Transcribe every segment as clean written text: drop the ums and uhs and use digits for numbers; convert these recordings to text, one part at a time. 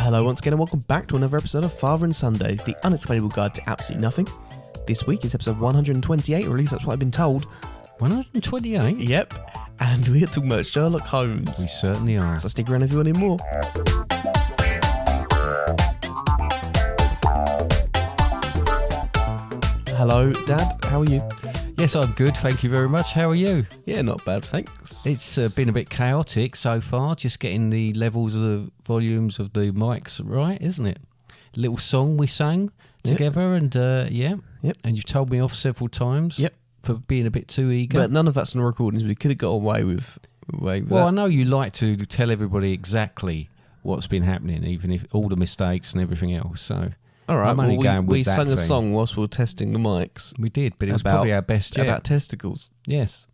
Hello once again and welcome back to another episode of Father and Sundays, the unexplainable guide to absolutely nothing. This week is episode 128, or at least that's what I've been told. 128? Yep, and we're talking about Sherlock Holmes. We certainly are. So stick around if you want to hear more. Hello, Dad, how are you? Yes, I'm good, thank you very much. How are you? Yeah, not bad, thanks. It's been a bit chaotic so far, just getting the levels of the volumes of the mics right, isn't it? A little song we sang together, and and you've told me off several times for being a bit too eager. But none of that's on the recordings. We could have got away with that. I know you like to tell everybody exactly what's been happening, even if all the mistakes and everything else, so... All right, I'm only going with we that sang a thing. song whilst we were testing the mics. We did, but it was probably our best yet. About testicles. Yes.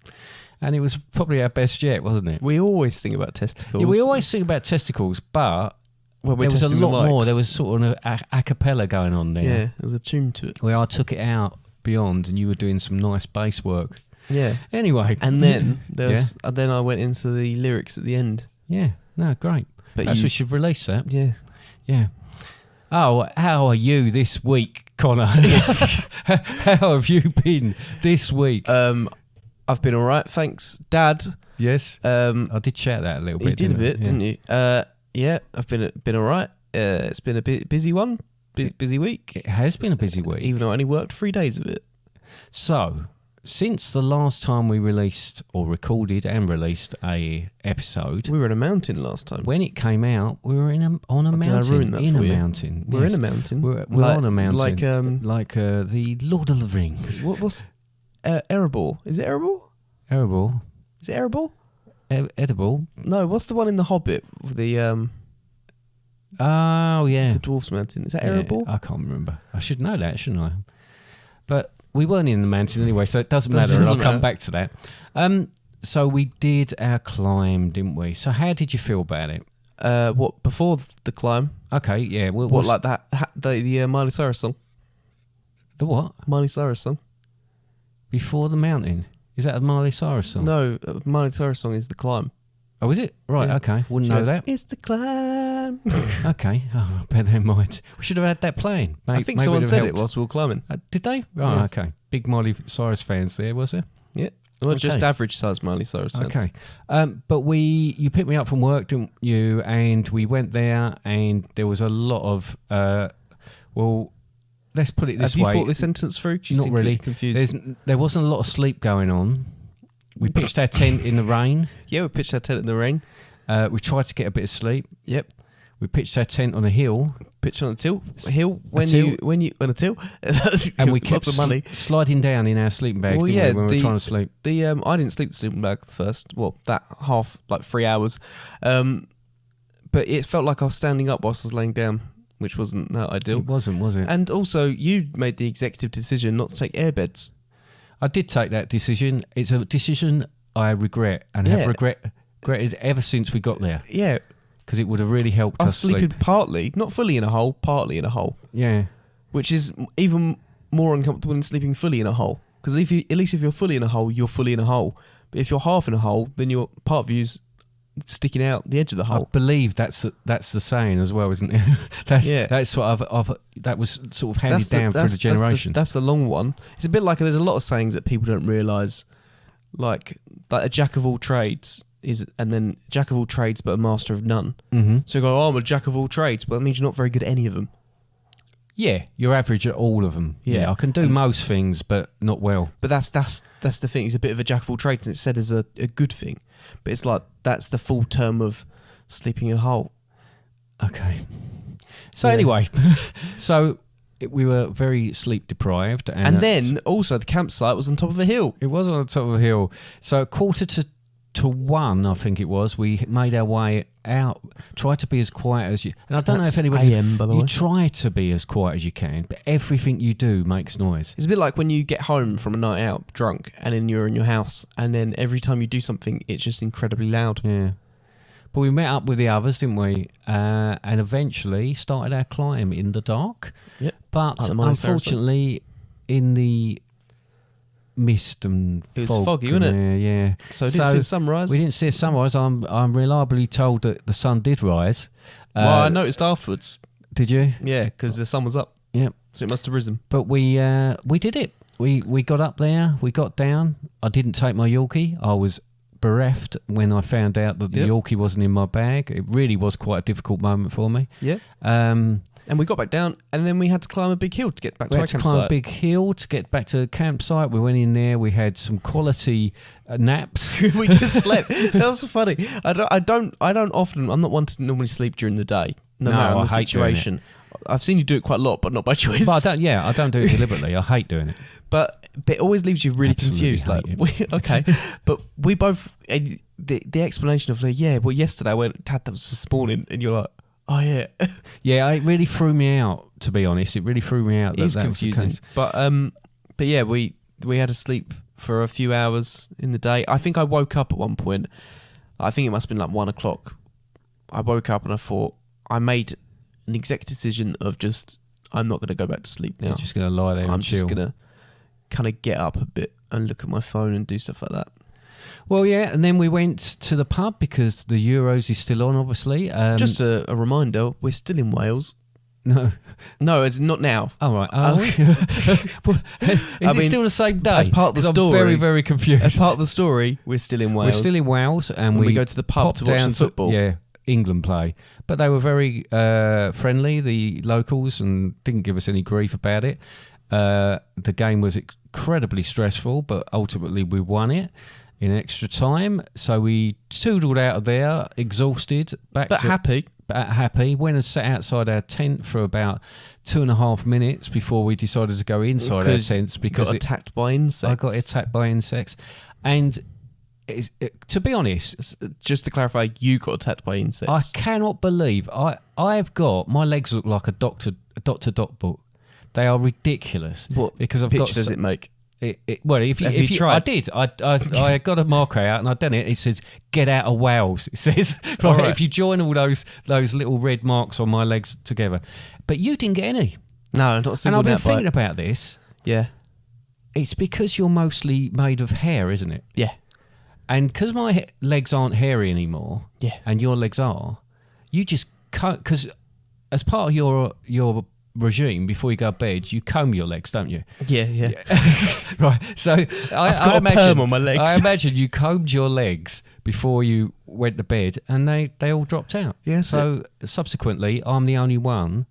And it was probably our best yet, wasn't it? We always think about testicles. Yeah, we always think about testicles, but there was a lot more. There was sort of an a cappella going on there. Yeah, there was a tune to it. Where I took it out beyond and you were doing some nice bass work. Yeah. Anyway. And then then I went into the lyrics at the end. Yeah, no, great. But we should release that. Yeah. Yeah. Oh, how are you this week, Connor? How have you been this week? I've been all right, thanks, Dad. Yes. I did chat that a little bit. You did a bit, didn't you? Yeah, I've been all right. It's been a bit busy one, busy week. It has been a busy week, even though I only worked 3 days of it. So, since the last time we released or recorded and released a episode, we were in a mountain last time. When it came out, we were on a mountain. Did I ruin that in for a you? mountain. We're in a mountain. We're on a mountain. Like the Lord of the Rings. What's Erebor? Is it Erebor? Erebor. Is it Erebor? Edible. No, what's the one in The Hobbit? The oh yeah, the Dwarf's Mountain. Is that Erebor? I can't remember. I should know that, shouldn't I? But we weren't in the mountain anyway, so it doesn't matter. I'll come back to that. So we did our climb, didn't we? So how did you feel about it? What, before the climb? Okay, yeah. What, like that? The Miley Cyrus song? The what? Miley Cyrus song. Before the mountain? Is that a Miley Cyrus song? No, Miley Cyrus song is The Climb. Oh, is it? Right, yeah. Okay. Wouldn't know that. It's the climb. Okay. Oh, I bear that in mind. We should have had that playing. I think someone said it whilst we were climbing. Did they? Right, okay. Big Miley Cyrus fans there, was there? Yeah. Well, just average size Miley Cyrus fans. Okay. But you picked me up from work, didn't you? And we went there and there was a lot of, let's put it this way. Have you thought this sentence through? Not really. Confused. There wasn't a lot of sleep going on. We pitched our tent in the rain. Yeah, we pitched our tent in the rain. We tried to get a bit of sleep. Yep. We pitched our tent on a hill. Pitched on a hill when you on a till. And we kept sliding down in our sleeping bags when we were trying to sleep. I didn't sleep the sleeping bag first. Well, that half, like 3 hours. But it felt like I was standing up whilst I was laying down, which wasn't that ideal. It wasn't, was it? And also, you made the executive decision not to take airbeds. I did take that decision. It's a decision I regret and have regretted ever since we got there. Yeah. Because it would have really helped us sleep. Sleeping partly, not fully in a hole, partly in a hole. Yeah. Which is even more uncomfortable than sleeping fully in a hole. Because at least if you're fully in a hole, you're fully in a hole. But if you're half in a hole, then your part view's sticking out the edge of the hole. I believe that's the saying as well, isn't it? That's what that was sort of handed down through the generations. That's the long one. It's a bit like there's a lot of sayings that people don't realise, like a jack of all trades and then jack of all trades but a master of none. Mm-hmm. So you go, I'm a jack of all trades, but that means you're not very good at any of them. Yeah, you're average at all of them. Yeah, I can do most things, but not well. But that's the thing. He's a bit of a jack of all trades, and it's said as a good thing. But it's like that's the full term of sleeping in a hole. Okay. So anyway, we were very sleep deprived, and then also the campsite was on top of a hill. It was on top of a hill. So 1:45, I think it was, we made our way out. Tried to be as quiet as you. And I don't know if anybody. AM, by the way. You try to be as quiet as you can, but everything you do makes noise. It's a bit like when you get home from a night out drunk, and then you're in your house, and then every time you do something, it's just incredibly loud. Yeah. But we met up with the others, didn't we? And eventually started our climb in the dark. Yep. But unfortunately, in the mist and fog. It was foggy, wasn't it? Yeah. So we didn't see a sunrise. We didn't see a sunrise. I'm reliably told that the sun did rise. Well, I noticed afterwards. Did you? Yeah, because the sun was up. Yeah. So it must have risen. But we did it. We got up there. We got down. I didn't take my Yorkie. I was bereft when I found out that the Yorkie wasn't in my bag. It really was quite a difficult moment for me. Yeah. And we got back down, and then we had to climb a big hill to get back to our campsite. We had to climb a big hill to get back to the campsite. We went in there. We had some quality naps. We just slept. That was funny. I don't often. I'm not one to normally sleep during the day, no matter the situation. I've seen you do it quite a lot, but not by choice. But I don't do it deliberately. I hate doing it. But it always leaves you really Absolutely confused. But we both the explanation of yesterday I went, Dad, that was this morning, and you're like, oh yeah. Yeah, it really threw me out. To be honest, it really threw me out. It's confusing. But yeah, we had to sleep for a few hours in the day. I think I woke up at one point. I think it must have been like 1 o'clock. I woke up and I thought I made an executive decision of I'm not going to go back to sleep now. You're just going to lie there and chill. I'm just going to kind of get up a bit and look at my phone and do stuff like that. Well, yeah, and then we went to the pub because the Euros is still on, obviously. Just a reminder, we're still in Wales. No, it's not now. Oh, right. Is it still the same day? As part of the story. I'm very, very confused. As part of the story, we're still in Wales. We're still in Wales, and we go to the pub to watch some football. England play. But they were very friendly, the locals, and didn't give us any grief about it. The game was incredibly stressful, but ultimately we won it in extra time. So we toodled out of there, exhausted, happy. Went and sat outside our tent for about 2.5 minutes before we decided to go inside our tents because got attacked by insects. I got attacked by insects, and to be honest, just to clarify, you got attacked by insects. I cannot believe I've got my legs look like a Dr. Doc book. They are ridiculous. What because I've picture got does it make? Well, if you tried? I did. I got a marker out and I done it. It says "Get out of Wales." It says right. If you join all those little red marks on my legs together, but you didn't get any. No, not a single. And I've been thinking about this. Yeah, it's because you're mostly made of hair, isn't it? Yeah. And because my legs aren't hairy anymore, and your legs are, you just because as part of your regime before you go to bed, you comb your legs, don't you? Yeah. Right. So I imagine perm on my legs. I imagine you combed your legs before you went to bed, and they all dropped out. Yeah. So subsequently, I'm the only one,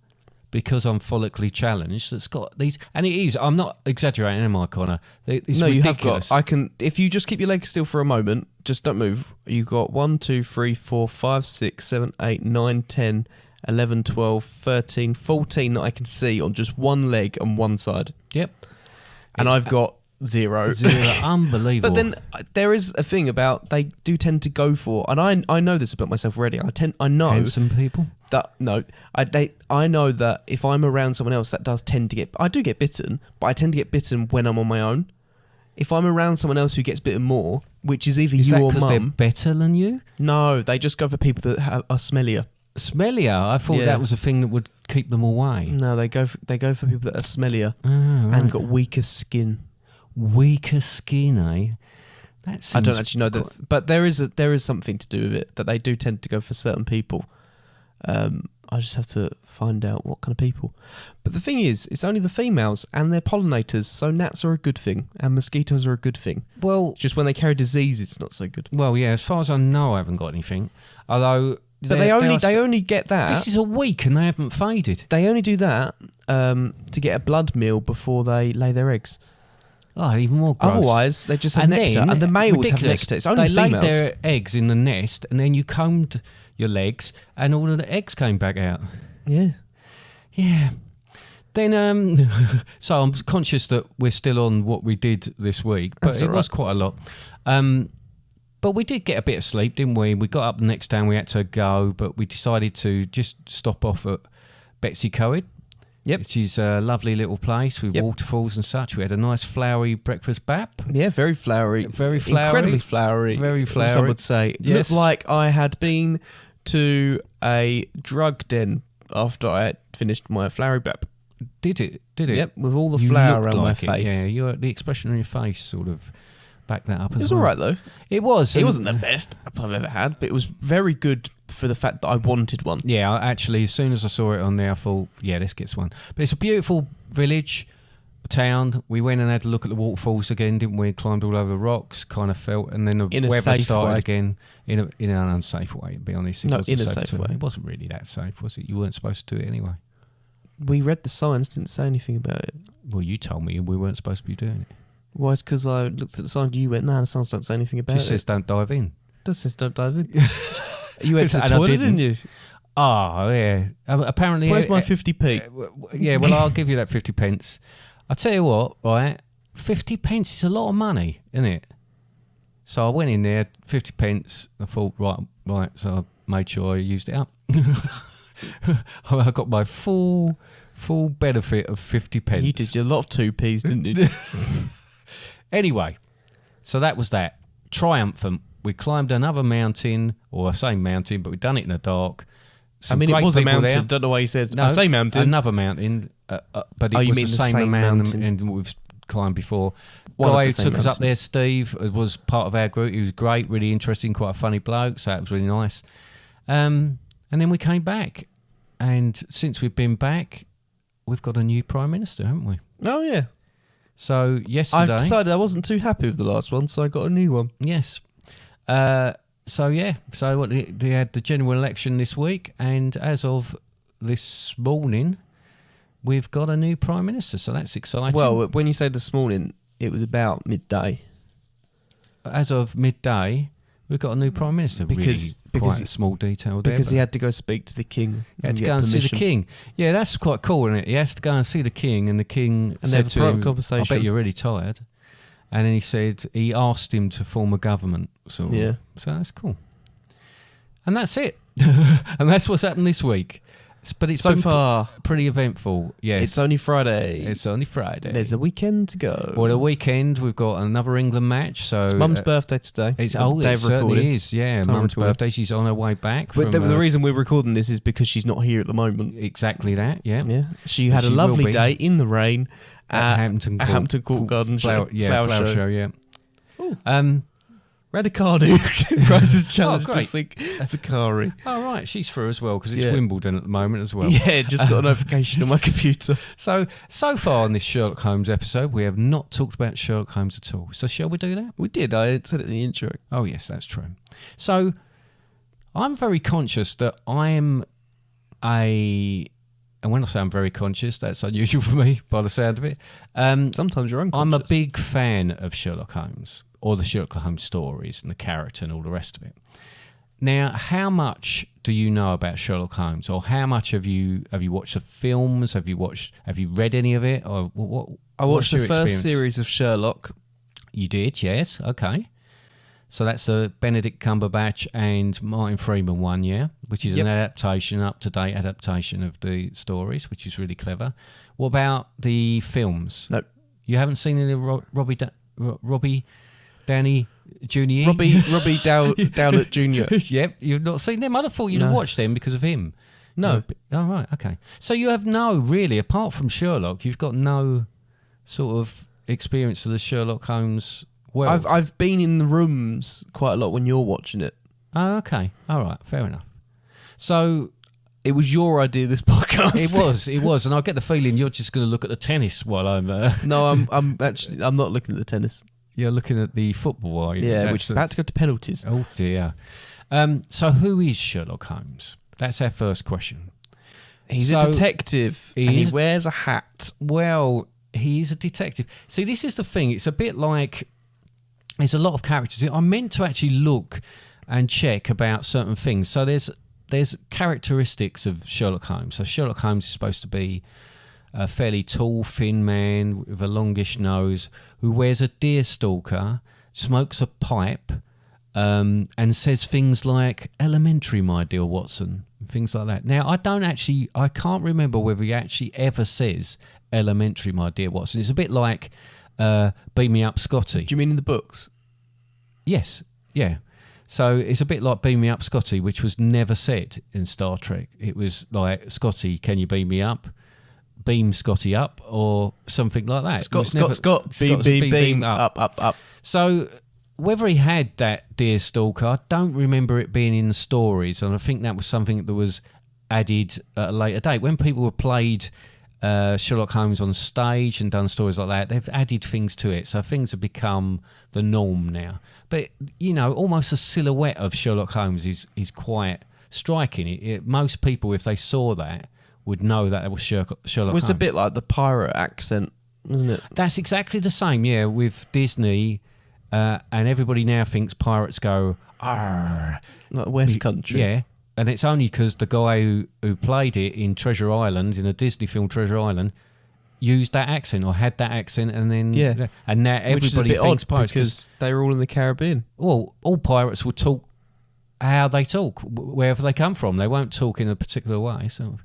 because I'm follically challenged, that's got these, and it is. I'm not exaggerating, am I, Connor? It's no, ridiculous. you have got. If you just keep your legs still for a moment, just don't move. You got 1, 2, 3, 4, 5, 6, 7, 8, 9, 10, 11, 12, 13, 14 that I can see on just one leg on one side. Yep. And I've got zero. Unbelievable. But then there is a thing about they do tend to go for, and I know this about myself already. I know handsome people. I know that if I'm around someone else, that does tend to I do get bitten, but I tend to get bitten when I'm on my own. If I'm around someone else who gets bitten more, which is either you or mum. Is that because they're better than you? No, they just go for people that are smellier. Smellier? I thought that was a thing that would keep them away. No, they go for people that are smellier and got weaker skin. Weaker skin, eh? That seems I don't actually know that, but there is something to do with it that they do tend to go for certain people. I just have to find out what kind of people. But the thing is, it's only the females, and they're pollinators, so gnats are a good thing, and mosquitoes are a good thing. Well, just when they carry disease, it's not so good. Well, yeah, as far as I know, I haven't got anything. Although, but they only get that. This is a week, and they haven't faded. They only do that to get a blood meal before they lay their eggs. Oh, even more gross. Otherwise, they just have nectar, and the males have nectar. It's only females. They laid their eggs in the nest, and then you combed your legs, and all of the eggs came back out. Yeah. Then, so I'm conscious that we're still on what we did this week, but it was quite a lot. But we did get a bit of sleep, didn't we? We got up the next day and we had to go, but we decided to just stop off at Betsy Coed. Yep. Which is a lovely little place with waterfalls and such. We had a nice flowery breakfast bap. Yeah, very flowery. Very flowery. Incredibly flowery. Very flowery. Some would say. Yes. Looked like I had been to a drug den after I had finished my flowery bap. Did it? Yep, with all the flour around my face. Yeah, the expression on your face sort of backed that up as well. It was all right, though. It was. It wasn't the best I've ever had, but it was very good for the fact that I wanted one. Yeah, actually, as soon as I saw it on there, I thought, yeah, let's get one. But it's a beautiful village, town. We went and had a look at the waterfalls again, didn't we? Climbed all over the rocks, kind of felt, and then the weather started again in an unsafe way, to be honest. In a safe way. It wasn't really that safe, was it? You weren't supposed to do it anyway. We read the signs, didn't say anything about it. Well, you told me we weren't supposed to be doing it. Why? It's because I looked at the sign, you went, the signs don't say anything about it. Just says don't dive in. Just says don't dive in. You went to the toilet, didn't you? Oh, yeah. Apparently... Where's my 50p? Yeah, well, I'll give you that 50 pence. I'll tell you what, right? 50 pence is a lot of money, isn't it? So I went in there, 50 pence. I thought, right. So I made sure I used it up. I got my full benefit of 50 pence. You did a lot of 2p's, didn't you? Anyway, so that was that. Triumphant. We climbed another mountain, or I say mountain, but we've done it in the dark. It was a mountain. There. Don't know why you said. No, I say mountain. Another mountain, but it was the same mountain and we've climbed before. Guy who took us up there, Steve, was part of our group. He was great, really interesting, quite a funny bloke, so that was really nice. And then we came back. And since we've been back, we've got a new Prime Minister, haven't we? Oh, yeah. So yesterday... I decided I wasn't too happy with the last one, so I got a new one. Yes. So they had the general election this week, and as of this morning, we've got a new Prime Minister, so that's exciting. Well, when you say this morning, it was about midday. As of midday, we've got a new Prime Minister. Because quite a small detail there. Because he had to go speak to the King. He had to go and see the King. Yeah, that's quite cool, isn't it? He has to go and see the King, and the King said to him, I bet you're really tired. And then he asked him to form a government. So that's cool. And that's it. And that's what's happened this week. But it's so far pretty eventful. Yes. It's only Friday. There's a weekend to go. Well, the weekend, we've got another England match. So it's Mum's birthday today. It certainly is, yeah. Mum's birthday. She's on her way back. But the reason we're recording this is because she's not here at the moment. Exactly that, yeah. Yeah. She had a lovely day in the rain at Hampton Court Garden Flower Show, yeah. Raducanu Rice's challenge to sink Sakari. Oh, right. She's through as well because it's Wimbledon at the moment as well. Yeah, just got a notification on my computer. So far on this Sherlock Holmes episode, we have not talked about Sherlock Holmes at all. So shall we do that? We did. I said it in the intro. Oh, yes, that's true. So I'm very conscious that I am and when I say I'm very conscious, that's unusual for me by the sound of it. Sometimes you're unconscious. I'm a big fan of Sherlock Holmes, or the Sherlock Holmes stories and the character and all the rest of it. Now, how much do you know about Sherlock Holmes, or how much have you watched the films? Have you read any of it, or what? I watched the first series of Sherlock. You did, yes. Okay. So that's the Benedict Cumberbatch and Martin Freeman one, yeah, which is an up-to-date adaptation of the stories, which is really clever. What about the films? No. You haven't seen any of Robbie Downey Jr.? Robbie Downey Jr. Yep, you've not seen them. I'd have thought you'd have watched them because of him. No. Oh, right, okay. So you have really, apart from Sherlock, you've got no sort of experience of the Sherlock Holmes world. I've been in the rooms quite a lot when you're watching it. Oh, okay. All right, fair enough. So... It was your idea, this podcast. It was, and I get the feeling you're just going to look at the tennis while I'm... No, I'm not looking at the tennis. You're looking at the football, are you? Yeah, which is about to go to penalties. Oh, dear. So who is Sherlock Holmes? That's our first question. He's a detective, and he wears a hat. Well, he's a detective. See, this is the thing. It's a bit like... There's a lot of characters. I meant to actually look and check about certain things. So there's characteristics of Sherlock Holmes. So Sherlock Holmes is supposed to be a fairly tall, thin man with a longish nose who wears a deerstalker, smokes a pipe, and says things like "elementary, my dear Watson," and things like that. Now, I can't remember whether he actually ever says "elementary, my dear Watson." It's a bit like "beam me up, Scotty." Do you mean in the books? Yes, yeah. So it's a bit like "Beam Me Up, Scotty," which was never said in Star Trek. It was like, "Scotty, can you beam me up? Beam Scotty up," or something like that. Scott, beam up. So whether he had that Dear Stalker, I don't remember it being in the stories, and I think that was something that was added at a later date. When people have played Sherlock Holmes on stage and done stories like that, they've added things to it, so things have become the norm now. But, almost a silhouette of Sherlock Holmes is quite striking. Most people, if they saw that, would know that it was Sherlock Holmes. It was a bit like the pirate accent, wasn't it? That's exactly the same, yeah, with Disney, and everybody now thinks pirates go, "Arr." Like West Country. Yeah, and it's only because the guy who played it in Treasure Island, in a Disney film Treasure Island, used that accent or had that accent, and then and now everybody Which is a bit thinks odd pirates because they were all in the Caribbean. Well, all pirates will talk how they talk, wherever they come from. They won't talk in a particular way. So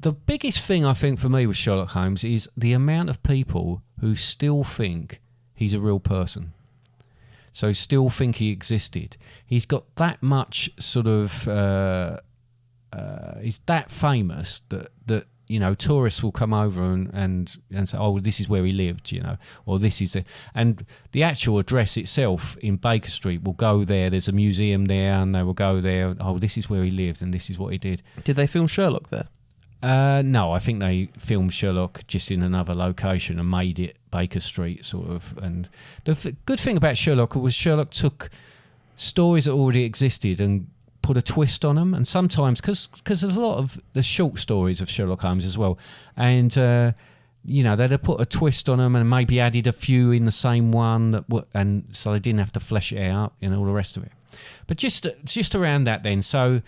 the biggest thing I think for me with Sherlock Holmes is the amount of people who still think he's a real person. So still think he existed. He's got that much sort of... he's that famous that tourists will come over and say, oh, this is where he lived, or this is it. And the actual address itself in Baker Street will go there. There's a museum there, and they will go there. Oh, this is where he lived, and this is what he did. Did they film Sherlock there? No, I think they filmed Sherlock just in another location and made it Baker Street, sort of. And the good thing about Sherlock was Sherlock took stories that already existed and put a twist on them. And sometimes, because there's a lot of the short stories of Sherlock Holmes as well, and they'd have put a twist on them and maybe added a few in the same one and so they didn't have to flesh it out and all the rest of it. But just around that then, so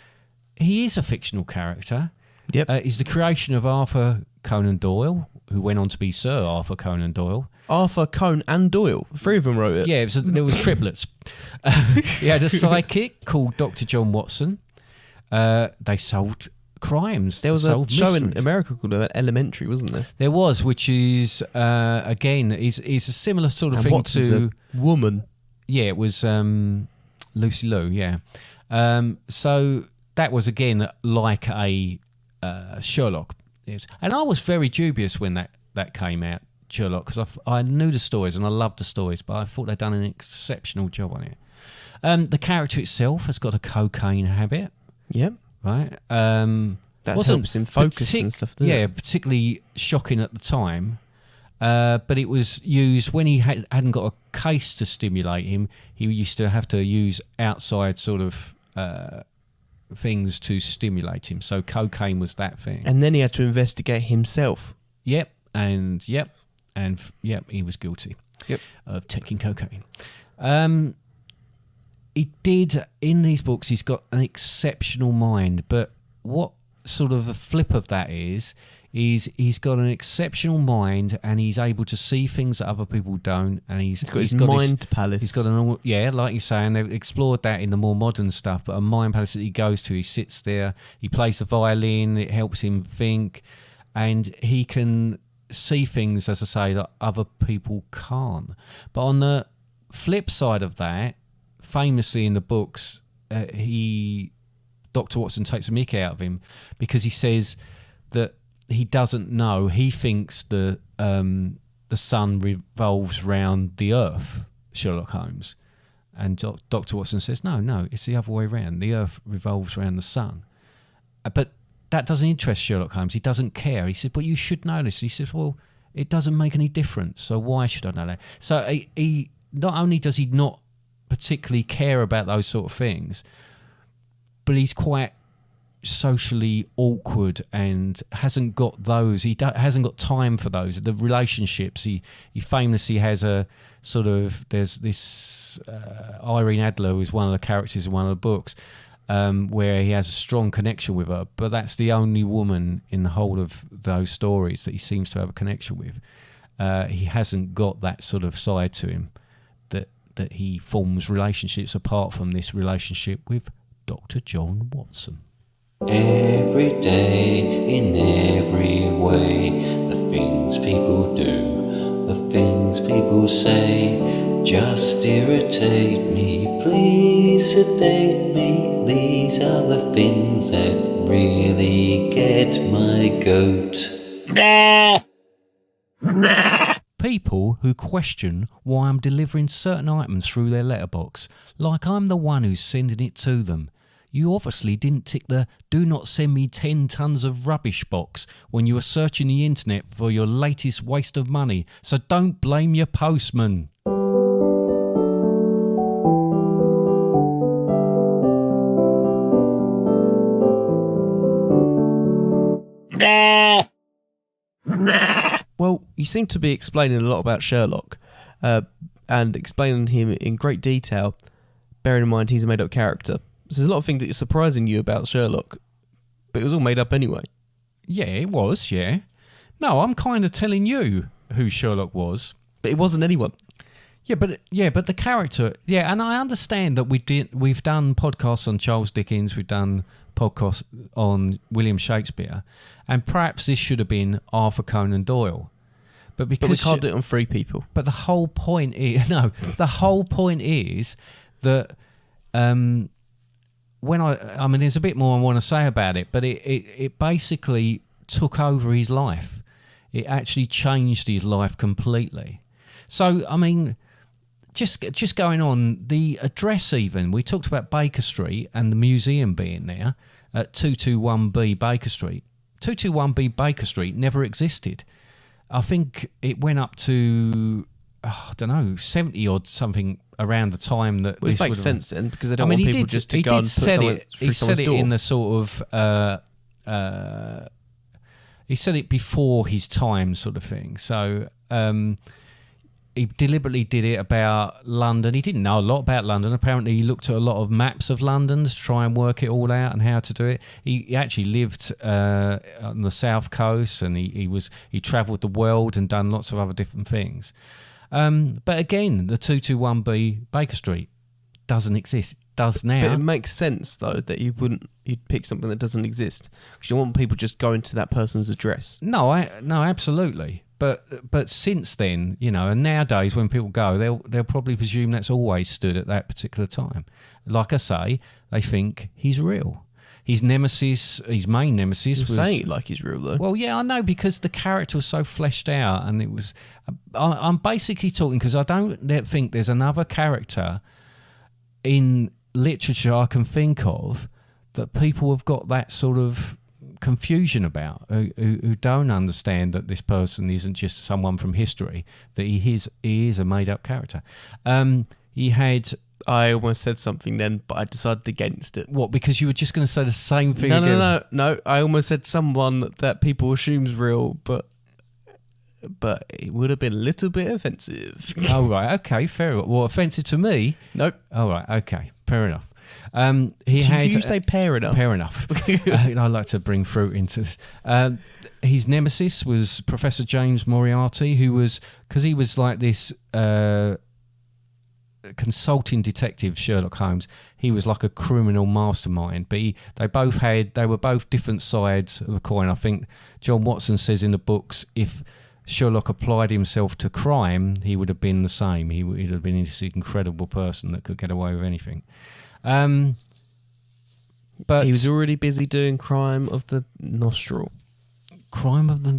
he is a fictional character. Yep. He's the creation of Arthur Conan Doyle, who went on to be Sir Arthur Conan Doyle. Arthur Conan and Doyle. The three of them wrote it. Yeah, there was triplets. He had a sidekick called Dr. John Watson. They solved crimes. There was a show mysteries. in America called Elementary, wasn't there? There was, which is, again, is a similar sort of and thing Watson's to... a woman. Yeah, it was Lucy Liu, yeah. So that was, again, like a Sherlock. And I was very dubious when that came out, Sherlock, because I knew the stories and I loved the stories, but I thought they'd done an exceptional job on it. The character itself has got a cocaine habit. Yep. Right? That helps him focus and stuff, doesn't it? Yeah, particularly shocking at the time. But it was used when he hadn't got a case to stimulate him. He used to have to use outside sort of things to stimulate him. So cocaine was that thing. And then he had to investigate himself. Yep, he was guilty of taking cocaine. He did, in these books, he's got an exceptional mind, but what sort of the flip of that is he's got an exceptional mind and he's able to see things that other people don't, and he's got his mind palace. He's got like you're saying, they've explored that in the more modern stuff, but a mind palace that he goes to, he sits there, he plays the violin, it helps him think, and he can see things, as I say, that other people can't. But on the flip side of that, famously in the books, Dr. Watson takes a mick out of him because he says that he doesn't know. He thinks the sun revolves round the earth, Sherlock Holmes. And Dr. Watson says, no, it's the other way around. The earth revolves around the sun. But that doesn't interest Sherlock Holmes. He doesn't care. He said, but you should know this. He says, well, it doesn't make any difference, so why should I know that? So he not only does he not particularly care about those sort of things, but he's quite socially awkward and hasn't got those. Hasn't got time for those. The relationships. He famously has a sort of. There's this Irene Adler, who is one of the characters in one of the books, where he has a strong connection with her, but that's the only woman in the whole of those stories that he seems to have a connection with. He hasn't got that sort of side to him that he forms relationships apart from this relationship with Dr. John Watson. Every day, in every way, the things people do, the things people say, just irritate me, please sedate me. These are the things that really get my goat. people who question why I'm delivering certain items through their letterbox, like I'm the one who's sending it to them. You obviously didn't tick the "do not send me 10 tons of rubbish" box when you were searching the internet for your latest waste of money, so don't blame your postman. Well, you seem to be explaining a lot about Sherlock, and explaining him in great detail, bearing in mind he's a made-up character. So there's a lot of things that are surprising you about Sherlock, but it was all made up anyway. Yeah, it was, yeah. No, I'm kind of telling you who Sherlock was. But it wasn't anyone. Yeah, but the character, yeah, and I understand that we've done podcasts on Charles Dickens, we've done podcasts on William Shakespeare, and perhaps this should have been Arthur Conan Doyle. But we can't do it on 3 people. But the whole point is that there's a bit more I want to say about it, but it basically took over his life. It actually changed his life completely. So, I mean, just going on, the address even, we talked about Baker Street and the museum being there at 221B Baker Street. 221B Baker Street never existed. I think it went up to, I don't know, 70 or something around the time that this makes sense then, because they don't want people just to go and put someone through someone's door. He said it in the sort of, he said it before his time sort of thing. So he deliberately did it about London. He didn't know a lot about London. Apparently he looked at a lot of maps of London to try and work it all out and how to do it. He actually lived on the south coast, and he travelled the world and done lots of other different things. But again, the 221B Baker Street doesn't exist. It does now. But it makes sense though that you'd pick something that doesn't exist, because you want people just going to that person's address. No, absolutely. But since then, and nowadays when people go, they'll probably presume that's always stood at that particular time. Like I say, they think he's real. His main nemesis was... You're saying it like he's real, though. Well, yeah, I know, because the character was so fleshed out, and it was... I'm basically talking because I don't think there's another character in literature I can think of that people have got that sort of confusion about, who don't understand that this person isn't just someone from history, that he is a made-up character. He had... I almost said something then, but I decided against it. What, because you were just going to say the same thing again? No. I almost said someone that people assume's real, but it would have been a little bit offensive. Oh, right, okay, fair enough. Well, offensive to me? Nope. Oh, right, okay, fair enough. Did you say fair enough? Fair enough. I like to bring fruit into this. His nemesis was Professor James Moriarty, who was... Because he was like this... consulting detective Sherlock Holmes. He was like a criminal mastermind, but they were both different sides of the coin. I think John Watson says in the books, if Sherlock applied himself to crime, he would have been the same. He would have been this incredible person that could get away with anything. But he was already busy doing crime of the nostril. Crime of the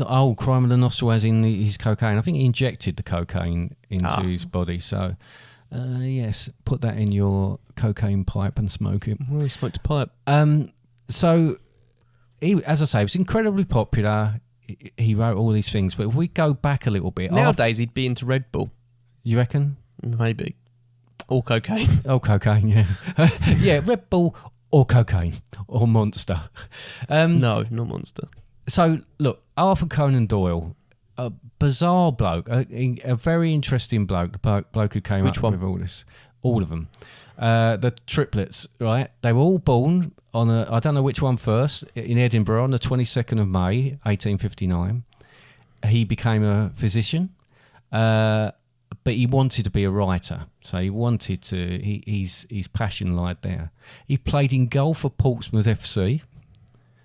nostril, as in his cocaine. I think he injected the cocaine into his body. So. Yes, put that in your cocaine pipe and smoke it. Well, he smoked a pipe. So, as I say, he was incredibly popular. He wrote all these things. But if we go back a little bit... Nowadays, he'd be into Red Bull. You reckon? Maybe. Or cocaine. Oh, cocaine, yeah. Yeah, Red Bull or cocaine or Monster. No, not Monster. So, look, Arthur Conan Doyle... A bizarre bloke, a very interesting bloke, the bloke who came up with all this, all of them. The triplets, right? They were all born on I don't know which one first, in Edinburgh on the 22nd of May, 1859. He became a physician, but he wanted to be a writer. So he wanted to, his passion lied there. He played in goal for Portsmouth FC.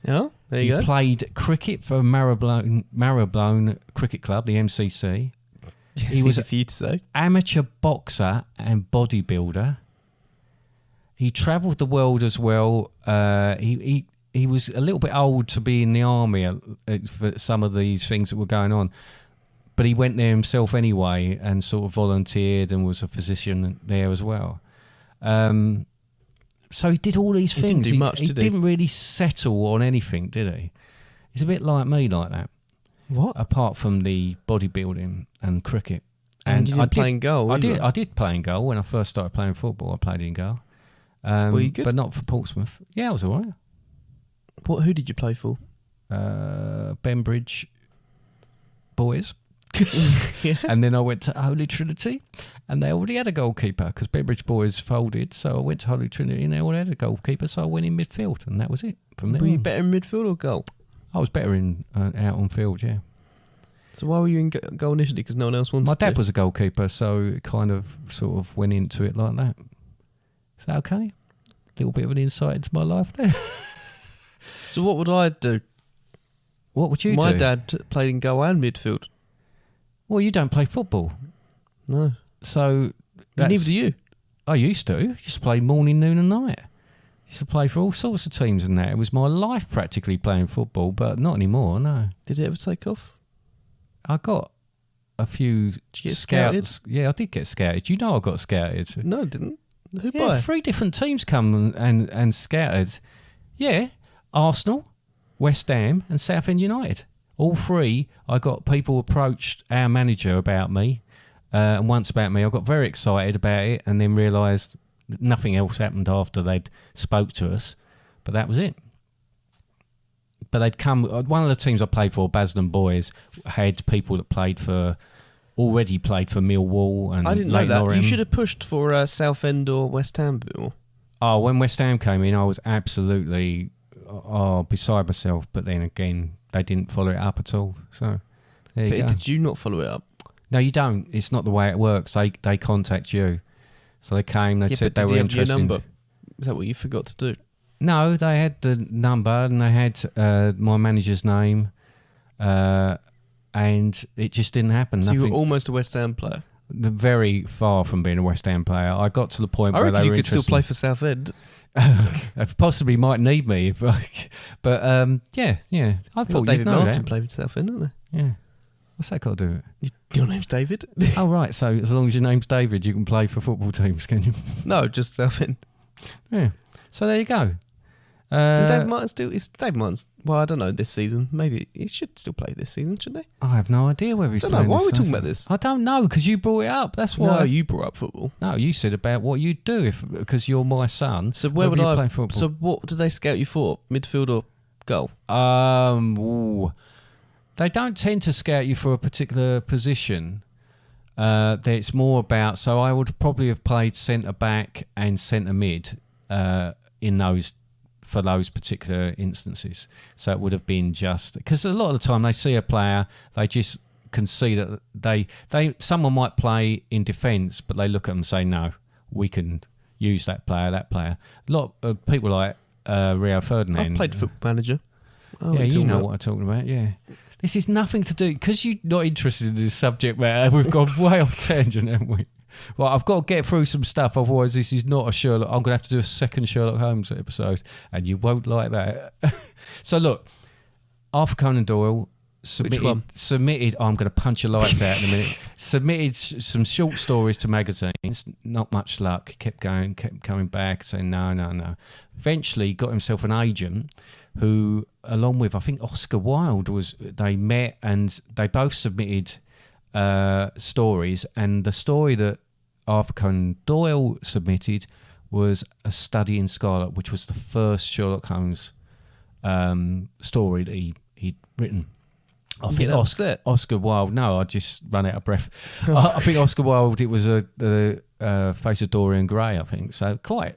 Yeah, there you go. He played cricket for Marylebone Cricket Club, the MCC. He was easy for you to say. Amateur boxer and bodybuilder. He travelled the world as well. He was a little bit old to be in the army for some of these things that were going on. but he went there himself anyway and sort of volunteered and was a physician there as well. So he did all these things. He didn't do much, did he? He didn't really settle on anything, did he? He's a bit like me like that. What? Apart from the bodybuilding and cricket. And you didn't play in goal I either? I did play in goal. When I first started playing football, I played in goal. Were you good? But not for Portsmouth. Yeah, I was all right. Who did you play for? Bembridge Boys. Yeah. And then I went to Holy Trinity, and they already had a goalkeeper because Bembridge Boys folded. So I went to Holy Trinity, and they already had a goalkeeper. So I went in midfield, and that was it. From there Were you on. better in midfield or goal? I was better in out on field, yeah. So why were you in goal initially? Because no one else wanted to? My dad was a goalkeeper, so it kind of sort of went into it like that. Is that okay? Little bit of an insight into my life there. So what would I do? What would you do? My dad played in goal and midfield. Well, you don't play football. No. So Neither do you. I used to. I used to play morning, noon and night. Used to play for all sorts of teams and that. It was my life practically playing football, but not anymore, no. Did it ever take off? I got a few Did you get scouts. scouted? Yeah, I did get scouted. You know I got scouted. No, I didn't. Who Yeah, by? 3 different teams come and scouted. Yeah, Arsenal, West Ham and Southend United. All 3, I got people approached our manager about me and once about me. I got very excited about it and then realised that nothing else happened after they'd spoke to us. But that was it. But they'd come. One of the teams I played for, Basden Boys, had people that already played for Millwall and I didn't know Leyton that. Orient. You should have pushed for Southend or West Ham a bit more. Oh, when West Ham came in, I was absolutely beside myself. But then again, they didn't follow it up at all. So there you But go. did you not follow it up? No, you don't. It's not the way it works. They contact you. So they came. They said but they did were you have your interested. number? Is that what you forgot to do? No, they had the number and they had my manager's name, and it just didn't happen. So you Nothing. were almost a West Ham player. Very far from being a West Ham player. I got to the point I where reckon they you were could still interested. play for Southend. They possibly might need me, but yeah. I thought David you'd know Martin that. played for Southend, didn't Yeah, what's that got to do with it? Your name's David? Oh right, so as long as your name's David, you can play for football teams, can you? No, just Southend. Yeah. So there you go. Is David Martin still? Is David Martin's? Well, I don't know. This season, maybe he should still play this season, shouldn't he? I have no idea whether he's I don't know. playing Why this are we talking season. about this? I don't know because you brought it up. That's why. No, you brought up football. No, you said about what you'd do because you're my son. So where would you I play football? So what did they scout you for? Midfield or goal? Ooh. They don't tend to scout you for a particular position. It's more about. So I would probably have played centre back and centre mid for those particular instances. So it would have been just because a lot of the time they see a player, they just can see that someone might play in defence, but they look at them and say, no, we can use that player. A lot of people like Rio Ferdinand. I've played Football Manager. I know what Yeah, you're you talking know about. what I'm talking about, yeah. This is nothing to do, because you're not interested in this subject matter, we've gone way off tangent, haven't we? Well, I've got to get through some stuff, otherwise this is not a Sherlock. I'm going to have to do a second Sherlock Holmes episode, and you won't like that. So look, Arthur Conan Doyle submitted, I'm going to punch your lights out in a minute, submitted some short stories to magazines, not much luck, he kept coming back, saying no. Eventually got himself an agent who, along with, I think Oscar Wilde, they met and they both submitted stories, and the story that Arthur Conan Doyle submitted was A Study in Scarlet, which was the first Sherlock Holmes story that he'd written. I think Oscar Wilde. No, I just ran out of breath. I think Oscar Wilde. It was a Face of Dorian Gray. I think so. Quite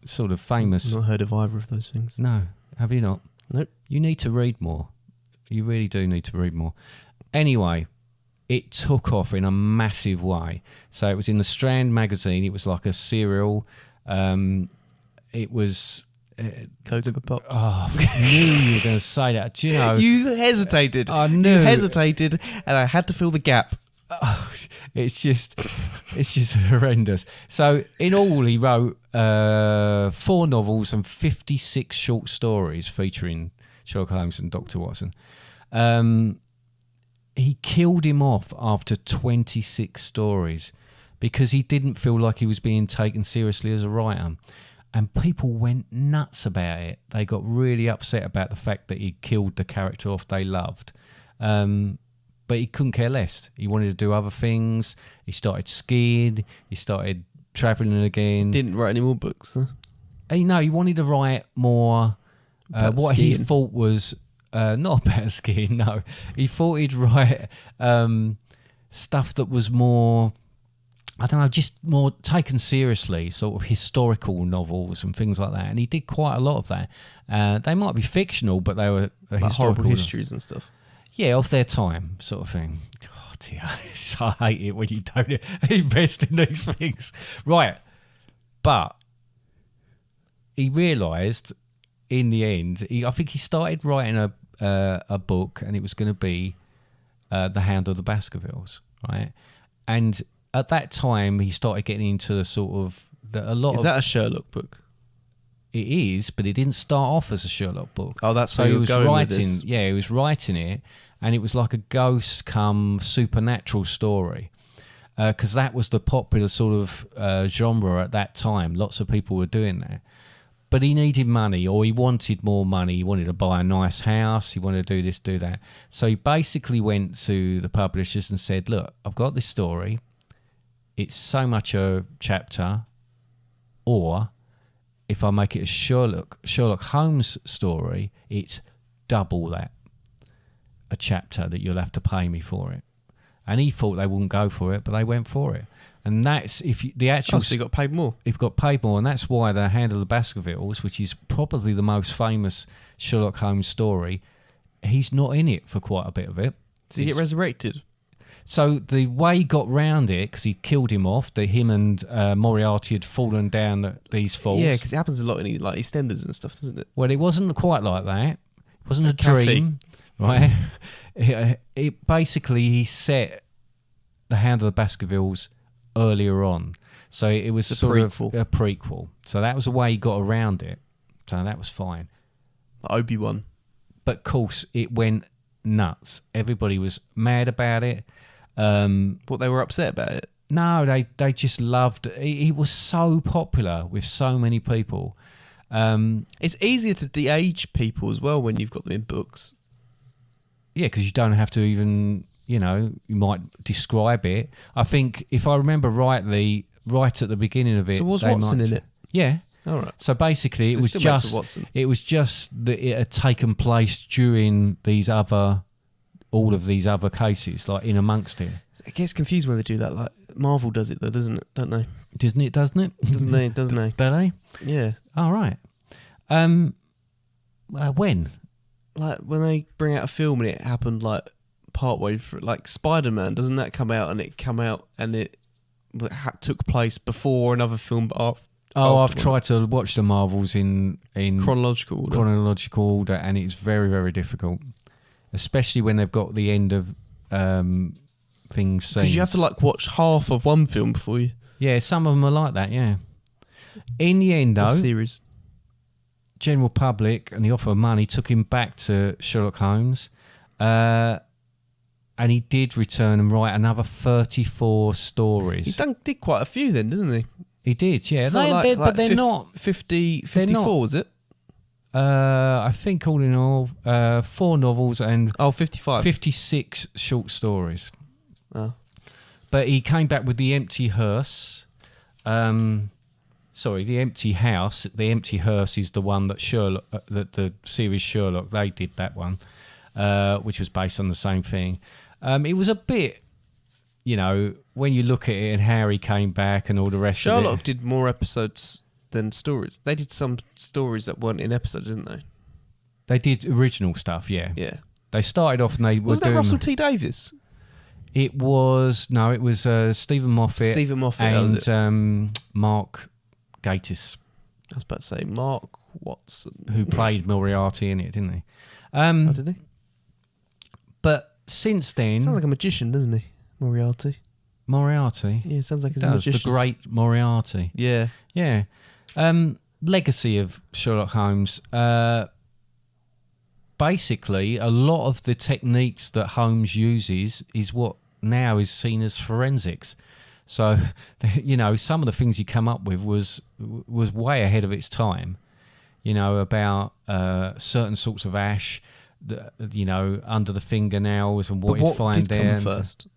sort of famous. Not heard of either of those things. No, have you not? Nope. You need to read more. You really do need to read more. Anyway, it took off in a massive way. So it was in the Strand magazine. It was like a serial. It was. Cocoa Pops. Oh, I knew you were going to say that. Do you know? You hesitated. I knew. You hesitated, and I had to fill the gap. Oh, it's just horrendous. So in all, he wrote 4 novels and 56 short stories featuring Sherlock Holmes and Dr. Watson. He he killed him off after 26 stories because he didn't feel like he was being taken seriously as a writer. And people went nuts about it. They got really upset about the fact that he killed the character off they loved. But he couldn't care less. He wanted to do other things. He started skiing. He started travelling again. Didn't write any more books, huh? He wanted to write more what skiing. he thought was not about skiing, no. He thought he'd write stuff that was more, I don't know, just more taken seriously, sort of historical novels and things like that. And he did quite a lot of that. They might be fictional, but they were Like historical. horrible histories and stuff. Yeah, of their time, sort of thing. Oh dear, I hate it when you don't invest in these things. Right, but he realised in the end, I think he started writing a book, and it was going to be The Hound of the Baskervilles, right? And at that time, he started getting into the sort of Is that a Sherlock book? It is, but it didn't start off as a Sherlock book. Oh, that's so where he you're was going with writing. this. Yeah, he was writing it, and it was like a ghost come supernatural story, because that was the popular sort of genre at that time. Lots of people were doing that, but he needed money, or he wanted more money. He wanted to buy a nice house. He wanted to do this, do that. So he basically went to the publishers and said, "Look, I've got this story. It's so much a chapter, or if I make it a Sherlock Holmes story, it's double that, a chapter that you'll have to pay me for it." And he thought they wouldn't go for it, but they went for it. And that's the actual. So you got paid more. He got paid more, and that's why The Hound of the Baskervilles, which is probably the most famous Sherlock Holmes story, he's not in it for quite a bit of it. Did he get resurrected? So the way he got round it, because he killed him off, that him and Moriarty had fallen down these falls. Yeah, because it happens a lot in like EastEnders and stuff, doesn't it? Well, it wasn't quite like that. It wasn't a Cafe. dream, right? it basically, he set The Hound of the Baskervilles earlier on. So it was sort of a prequel. So that was the way he got around it. So that was fine. Obi-Wan. But of course, it went nuts. Everybody was mad about it. What, they were upset about it? No, they just loved it. He was so popular with so many people. It's easier to de-age people as well when you've got them in books. Yeah, because you don't have to even, you might describe it. I think, if I remember rightly, right at the beginning of it. So was Watson in it? Yeah. All right. So basically, So it was just that it had taken place during all of these other cases, like in amongst it. It gets confused when they do that. Like Marvel does it though, doesn't it? Don't they? Doesn't it? Doesn't they? Do they? Yeah. All right. When? Like when they bring out a film and it happened like partway through, like Spider-Man, doesn't that come out and it took place before another film? I've tried to watch the Marvels in chronological order, and it's very, very difficult, especially when they've got the end of things seen. Because you have to like watch half of one film before you. Yeah, some of them are like that. Yeah. In the end, though, series. General public and the offer of money took him back to Sherlock Holmes, and he did return and write another 34 stories. He did quite a few then, didn't he? He did, yeah. But they're not 54, not. was it? I think all in all, 4 novels and 55. 56 short stories. Oh. But he came back with The Empty Hearse. The Empty House. The Empty Hearse is the one that the series Sherlock, they did that one, which was based on the same thing. It was a bit, when you look at it and how he came back and all the rest of it. Sherlock did more episodes than stories. They did some stories that weren't in episodes, didn't they? They did original stuff, yeah. Yeah. They started off and they were Was that Russell T Davies? It was Stephen Moffat. Stephen Moffat and Mark Gatiss. I was about to say Mark Watson, who played Moriarty in it, didn't he? Did he? But since then, sounds like a magician, doesn't he? Moriarty. Yeah, sounds like he's a magician. The great Moriarty. Yeah. Yeah. Legacy of Sherlock Holmes. basically, a lot of the techniques that Holmes uses is what now is seen as forensics. So, some of the things he come up with was way ahead of its time. About certain sorts of ash, under the fingernails and what he'd find there. Come first?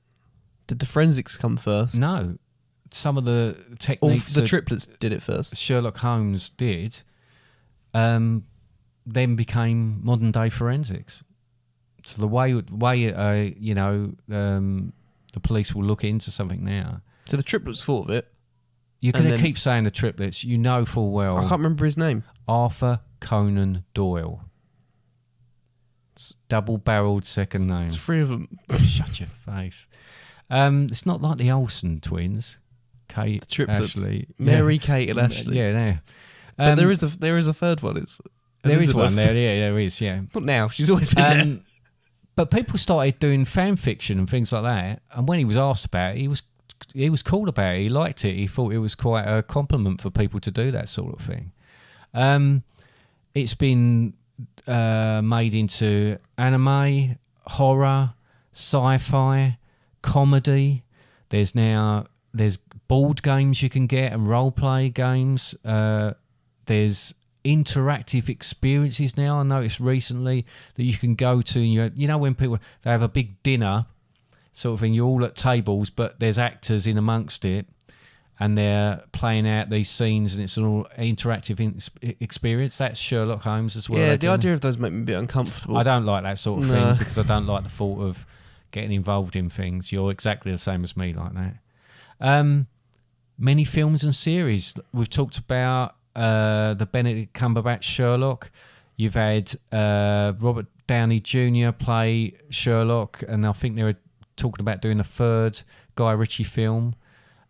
Did the forensics come first? No. Some of the techniques the triplets did it first. Sherlock Holmes did, then became modern day forensics. So the way the police will look into something now. So the triplets thought of it. You're going to keep saying the triplets. You know full well. I can't remember his name. Arthur Conan Doyle. It's double-barrelled second name. It's three of them. Shut your face. It's not like the Olsen twins. Kate, the triplets. Ashley, Mary, Kate, and Ashley. Yeah. But there is a third one. It's there is Elizabeth. one there. Yeah, there is. Yeah. Not now. She's always been there. But people started doing fan fiction and things like that. And when he was asked about it, he was cool about it. He liked it. He thought it was quite a compliment for people to do that sort of thing. It's been made into anime, horror, sci-fi, comedy. There's board games you can get and role play games. There's interactive experiences now. I noticed recently that you can go to, when people they have a big dinner sort of thing, you're all at tables, but there's actors in amongst it, and they're playing out these scenes, and it's an all interactive experience. That's Sherlock Holmes as well. Yeah, the idea of those make me a bit uncomfortable. I don't like that sort of thing because I don't like the thought of getting involved in things. You're exactly the same as me like that. Many films and series. We've talked about the Benedict Cumberbatch Sherlock. You've had Robert Downey Jr. play Sherlock, and I think they were talking about doing a third Guy Ritchie film.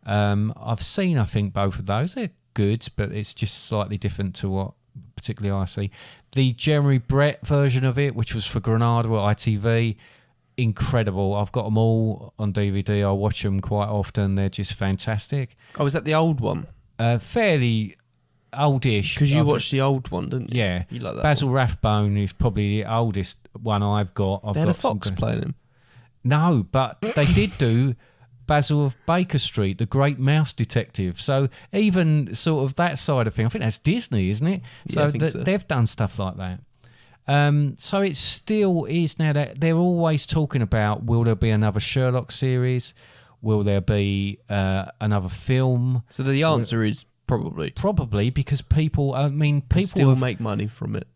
I've seen, I think, both of those. They're good, but it's just slightly different to what particularly I see. The Jeremy Brett version of it, which was for Granada or ITV, incredible. I've got them all on DVD. I watch them quite often. They're just fantastic. Oh, is that the old one? Fairly oldish. Because you watched the old one, didn't you? Yeah. You like that Basil one. Rathbone is probably the oldest one I've got. They had a fox playing him. No, but they did do Basil of Baker Street, the Great Mouse Detective. So even sort of that side of thing, I think that's Disney, isn't it? Yeah, So they've done stuff like that. So it still is now that they're always talking about, will there be another Sherlock series? Will there be another film? So the answer is probably. Probably, because people still make money from it.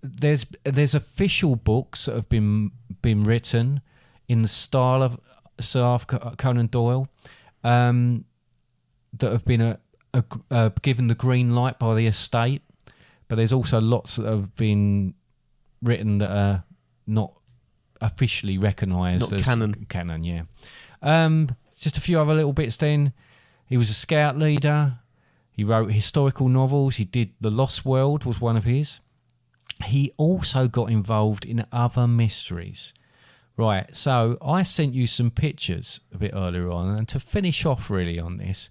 There's official books that have been written in the style of Sir Arthur Conan Doyle that have been given the green light by the estate, but there's also lots that have been written that are not officially recognised as canon, yeah. Just a few other little bits then. He was a scout leader. He wrote historical novels. He did The Lost World was one of his. He also got involved in other mysteries. Right, so I sent you some pictures a bit earlier on, and to finish off really on this,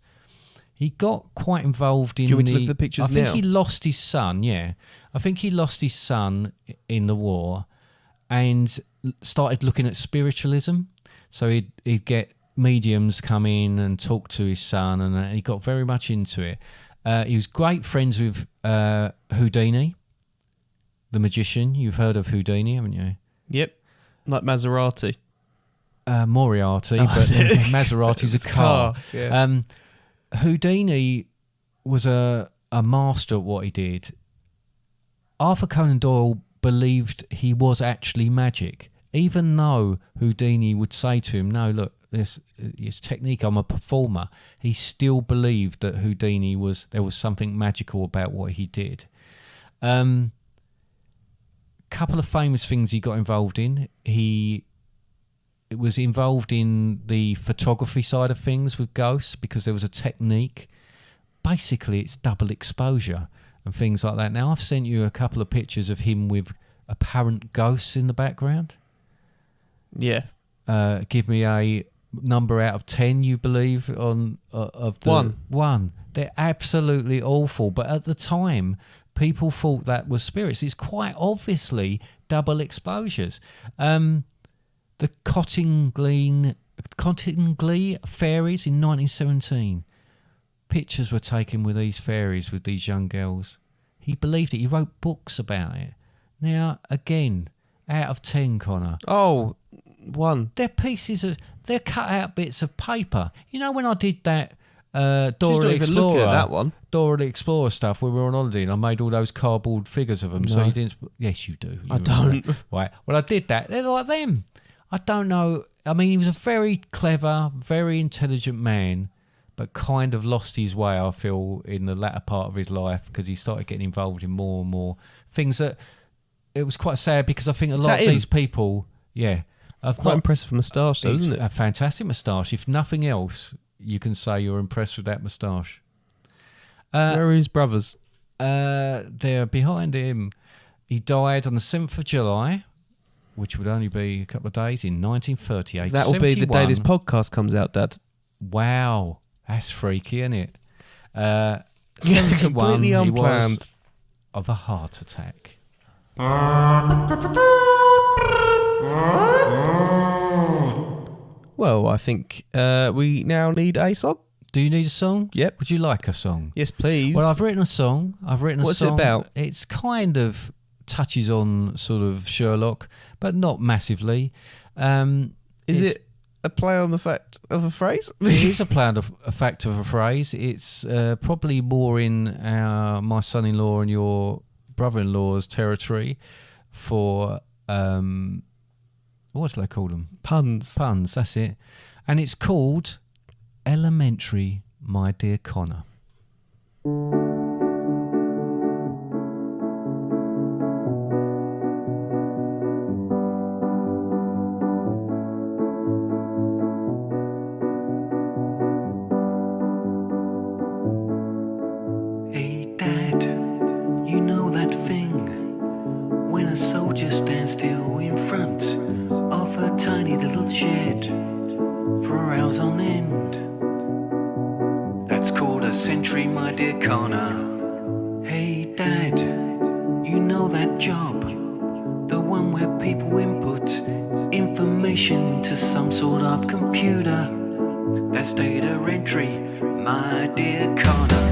he got quite involved in. Do you want me to look at the pictures now? I think he lost his son. Yeah, I think he lost his son in the war, and started looking at spiritualism. So he'd get mediums come in and talk to his son, and he got very much into it. He was great friends with Houdini, the magician. You've heard of Houdini, haven't you? Yep. Like Maserati. Moriarty, but Maserati's a car. Yeah. Houdini was a master at what he did. Arthur Conan Doyle believed he was actually magic, even though Houdini would say to him, no, look, this technique, I'm a performer. He still believed that there was something magical about what he did. Couple of famous things he got involved in. He was involved in the photography side of things with ghosts because there was a technique. Basically, it's double exposure and things like that. Now, I've sent you a couple of pictures of him with apparent ghosts in the background. Yeah. Give me a number out of 10, you believe, of the 1. They're absolutely awful. But at the time, people thought that was spirits. It's quite obviously double exposures. The Cottingley fairies in 1917. Pictures were taken with these fairies, with these young girls. He believed it. He wrote books about it. Now, again, out of 10, Connor. Oh, 1. They're cut out bits of paper. You know when I did that Dora the even looking Explorer, at that one. Dora the Explorer stuff when we were on holiday, and I made all those cardboard figures of them. No. So you didn't. Yes, you do. I don't. Right. Well, I did that. They're like them. I don't know. I mean, he was a very clever, very intelligent man, but kind of lost his way, I feel, in the latter part of his life because he started getting involved in more and more things that. It was quite sad because I think a lot of these people, Quite impressive moustache, though, isn't it? A fantastic moustache. If nothing else, you can say you're impressed with that moustache. Where are his brothers? They're behind him. He died on the 7th of July, which would only be a couple of days, in 1938. That will be the day this podcast comes out, Dad. Wow. That's freaky, isn't it? 71, completely unplanned. He was of a heart attack. Well, I think we now need a song. Do you need a song? Yep. Would you like a song? Yes, please. Well, I've written a song. What's it about? It's kind of touches on sort of Sherlock, but not massively. Is it a play on the fact of a phrase? It is a play on a fact of a phrase. It's probably more in my son-in-law and your brother-in-law's territory for what do they call them? Puns. Puns, that's it. And it's called Elementary, My Dear Connor. Hey Dad, you know that thing when a soldier stands still in front of a tiny little shed for hours on end? That's called a sentry, my dear Connor. Hey Dad, you know that job, the one where people input information into some sort of computer. That's data entry, my dear Connor.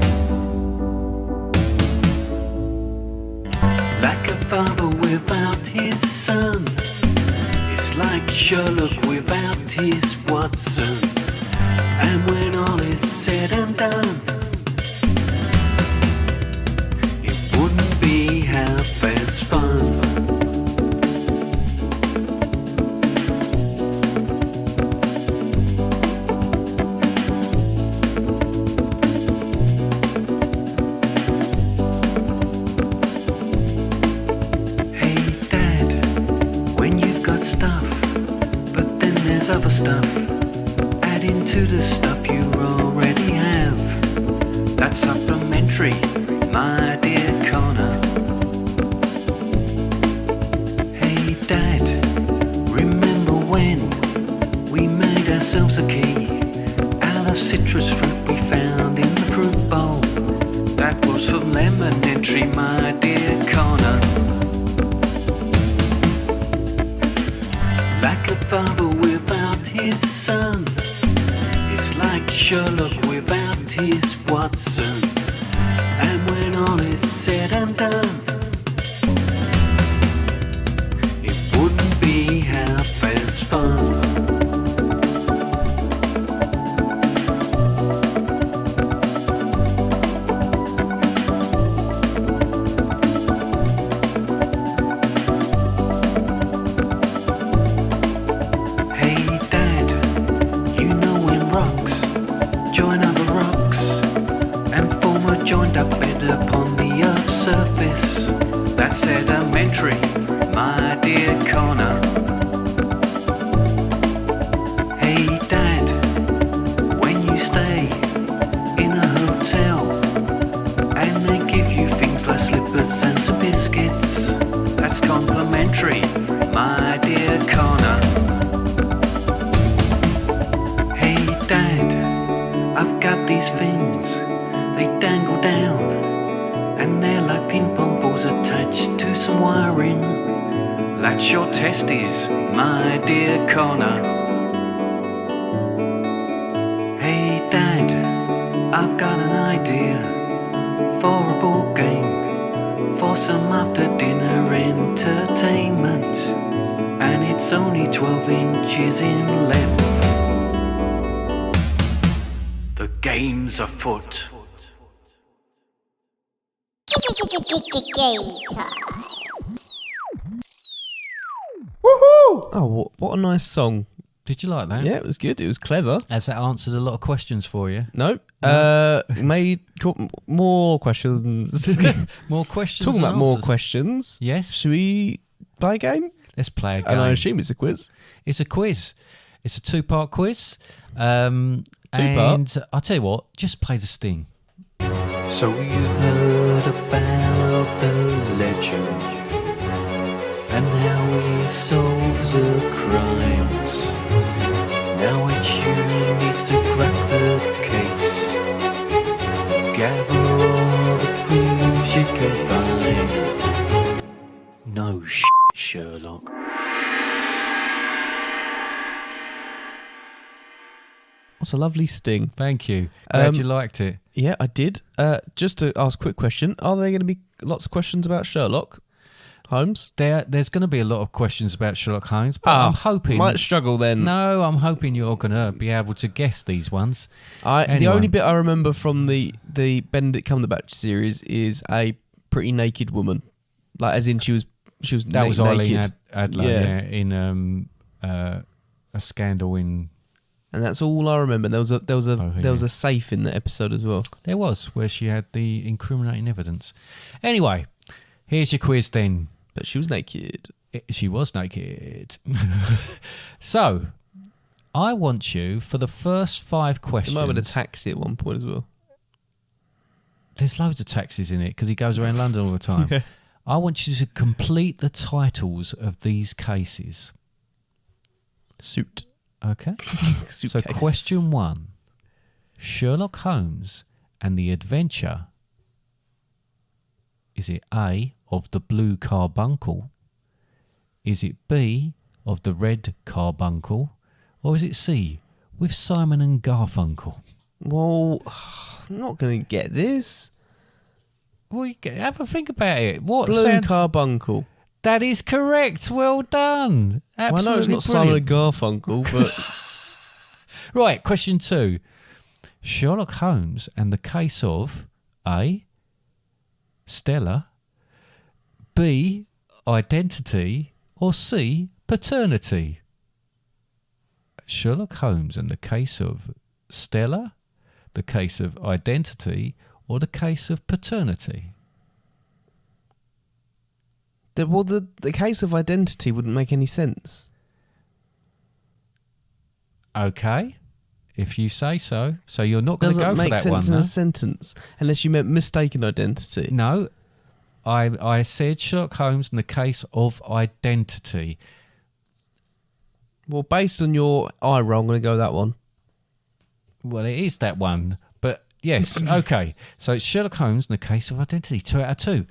Like a father without his son, it's like Sherlock without his Watson. And when all is said and done, it wouldn't be half as fun. Stuff, but then there's other stuff. Add into the stuff you already have. That's supplementary, my dear Connor. Hey Dad, remember when we made ourselves a key out of citrus fruit we found in the fruit bowl? That was for lemon entry, my dear Connor. Like a father without his son, it's like Sherlock without his Watson. And when all is said and done, it wouldn't be half as fun. Surface, that's sedimentary, my dear Connor. Hey Dad, when you stay in a hotel and they give you things like slippers and some biscuits, that's complimentary, my dear Connor. Hey Dad, I've got these things, they dangle down and they're They're like ping pong balls attached to some wiring. That's your testes, my dear Connor. Hey Dad, I've got an idea for a board game, for some after dinner entertainment, and it's only 12 inches in length. The game's afoot. Game time. Oh, what a nice song. Did you like that? Yeah, it was good. It was clever. Has that answered a lot of questions for you? No. Made more questions. More questions. Talking and about more answers. questions. Yes. Should we play a game? Let's play a game. And I assume it's a quiz. It's a quiz. It's a 2-part quiz. Two-part? And I'll tell you what, just play the sting. So you've heard about the legend and how he solves the crimes. Now it's you who needs to crack the case. Gather all the clues you can find. No shit, Sherlock. What's a lovely sting. Thank you. Glad you liked it. Yeah, I did. Just to ask a quick question, are there going to be lots of questions about Sherlock Holmes? There's going to be a lot of questions about Sherlock Holmes, but I'm hoping... Might struggle then. No, I'm hoping you're going to be able to guess these ones. The Anyway. only bit I remember from the Benedict Cumberbatch series is a pretty naked woman. Like, as in she was That was Eileen naked. Adler, Yeah. in a scandal in... And that's all I remember. There was a safe in the episode as well. There was, where she had the incriminating evidence. Anyway, here's your quiz then. But she was naked. She was naked. So, I want you, for the first 5 It questions... might have been a taxi at one point as well. There's loads of taxis in it, because he goes around London all the time. Yeah. I want you to complete the titles of these cases. Suit. Okay? So, Suitcase. question 1. Sherlock Holmes and the Adventure. Is it A, of the blue carbuncle? Is it B, of the red carbuncle? Or is it C, with Simon and Garfunkel? Well, I'm not going to get this. Well, have a think about it. What Blue sounds... carbuncle. That is correct. Well done. Well, I Absolutely know it's not Simon and brilliant. Garfunkel, but Right, question 2. Sherlock Holmes and the case of A, Stella, B, identity, or C, paternity? Sherlock Holmes and the case of Stella, the case of identity, or the case of paternity? the case of identity wouldn't make any sense. Okay, if you say so. So you're not going to Doesn't go for make that one, sense in though? a sentence unless you meant mistaken identity. No, I said Sherlock Holmes and the case of identity. Well, based on your eye roll, I'm going to go with that one. Well, it is that one, but yes, okay. So it's Sherlock Holmes and the case of identity. 2 out of 2.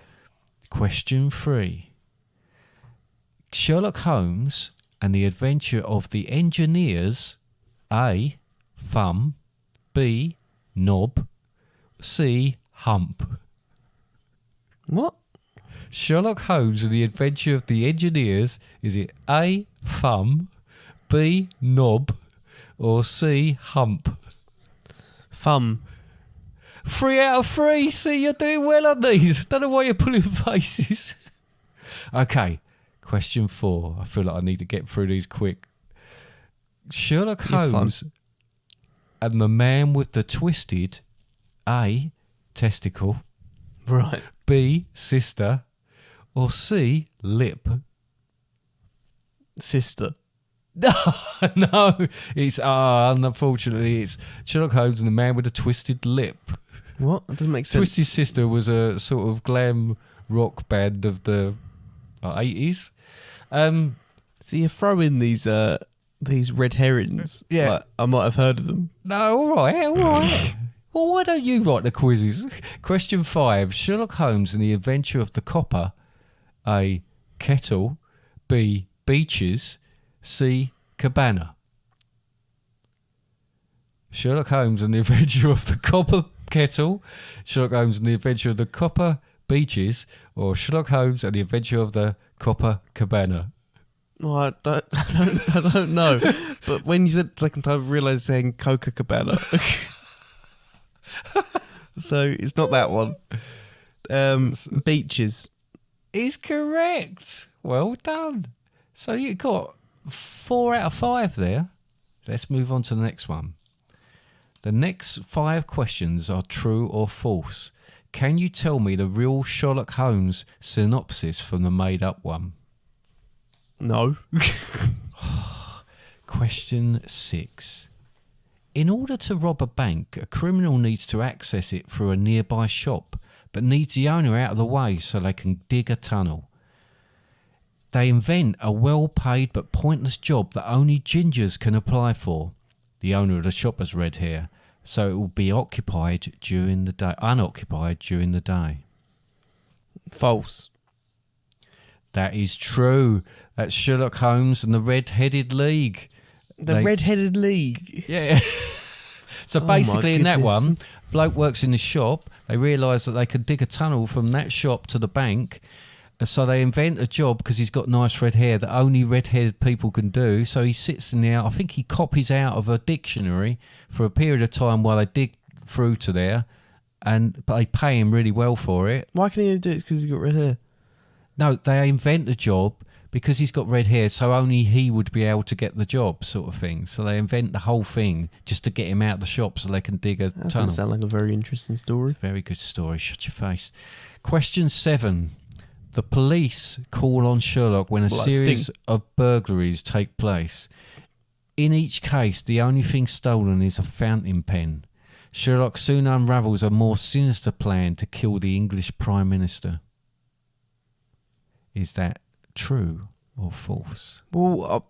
Question 3. Sherlock Holmes and the adventure of the engineers. A, thumb. B, knob. C, hump. What? Sherlock Holmes and the adventure of the engineers. Is it A, thumb, B, knob, or C, hump? Thumb. 3 out of 3. See, you're doing well on these. Don't know why you're pulling faces. Okay, question 4. I feel like I need to get through these quick. Sherlock You're fine. Holmes and the man with the twisted A, testicle, Right. B, sister, or C, lip? Sister. No, it's unfortunately it's Sherlock Holmes and the man with the twisted lip. What? That doesn't make sense. Twisted Sister was a sort of glam rock band of the 80s. So you throw in these red herrings. Yeah. Like, I might have heard of them. No, all right. Well, why don't you write the quizzes? Question 5. Sherlock Holmes and the Adventure of the Copper. A. Kettle. B. Beaches. C. Cabana. Sherlock Holmes and the Adventure of the Copper Kettle. Sherlock Holmes and the Adventure of the Copper Beaches. Or Sherlock Holmes and the Adventure of the Copper Cabana. Well, I don't know. But when you said second time, I realised saying Coca-Cabana. So it's not that one. Beaches. Is correct. Well done. So you got 4 out of 5 there. Let's move on to the next one. The next 5 questions are true or false. Can you tell me the real Sherlock Holmes synopsis from the made-up one? No. Question 6. In order to rob a bank, a criminal needs to access it through a nearby shop, but needs the owner out of the way so they can dig a tunnel. They invent a well-paid but pointless job that only gingers can apply for. The owner of the shop has red hair, so it will be unoccupied during the day. False. That is true. That's Sherlock Holmes and the Red-Headed League. The Red-Headed League. Yeah. So basically in that goodness. one, bloke works in the shop. They realise that they could dig a tunnel from that shop to the bank. So they invent a job because he's got nice red hair that only red-haired people can do. So he sits in there. I think he copies out of a dictionary for a period of time while they dig through to there. But they pay him really well for it. Why can he do it? Because he's got red hair. No, they invent a job because he's got red hair, so only he would be able to get the job, sort of thing. So they invent the whole thing just to get him out of the shop so they can dig a That tunnel. doesn't sound like a very interesting story. Very good story. Shut your face. Question 7. The police call on Sherlock when a series of burglaries take place. In each case, the only thing stolen is a fountain pen. Sherlock soon unravels a more sinister plan to kill the English Prime Minister. Is that true or false? Well,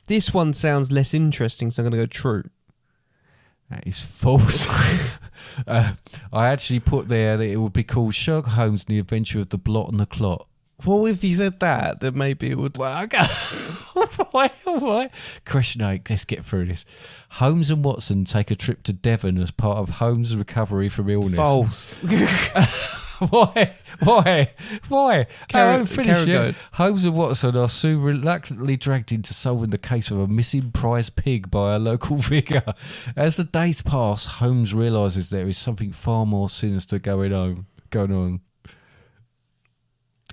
this one sounds less interesting, so I'm going to go true. That is false. I actually put there that it would be called Sherlock Holmes and the Adventure of the Blot and the Clot. Well, if you said that, then maybe it would... Well, okay. All right. Question 8. Let's get through this. Holmes and Watson take a trip to Devon as part of Holmes' recovery from illness. False. Why? Finish going. it. Holmes and Watson are soon reluctantly dragged into solving the case of a missing prize pig by a local vicar. As the days pass, Holmes realises there is something far more sinister going on.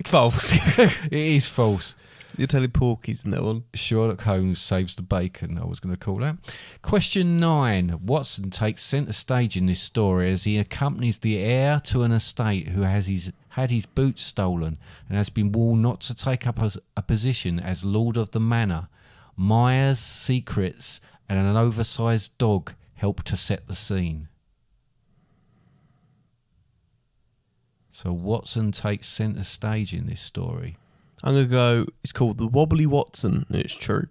False. It is false. You're telling porkies in that one. Sherlock Holmes saves the bacon, I was going to call that. Question 9. Watson takes centre stage in this story as he accompanies the heir to an estate who has had his boots stolen and has been warned not to take up a position as Lord of the Manor. Myers' secrets and an oversized dog help to set the scene. So Watson takes centre stage in this story. I'm going to go, it's called The Wobbly Watson, and it's true.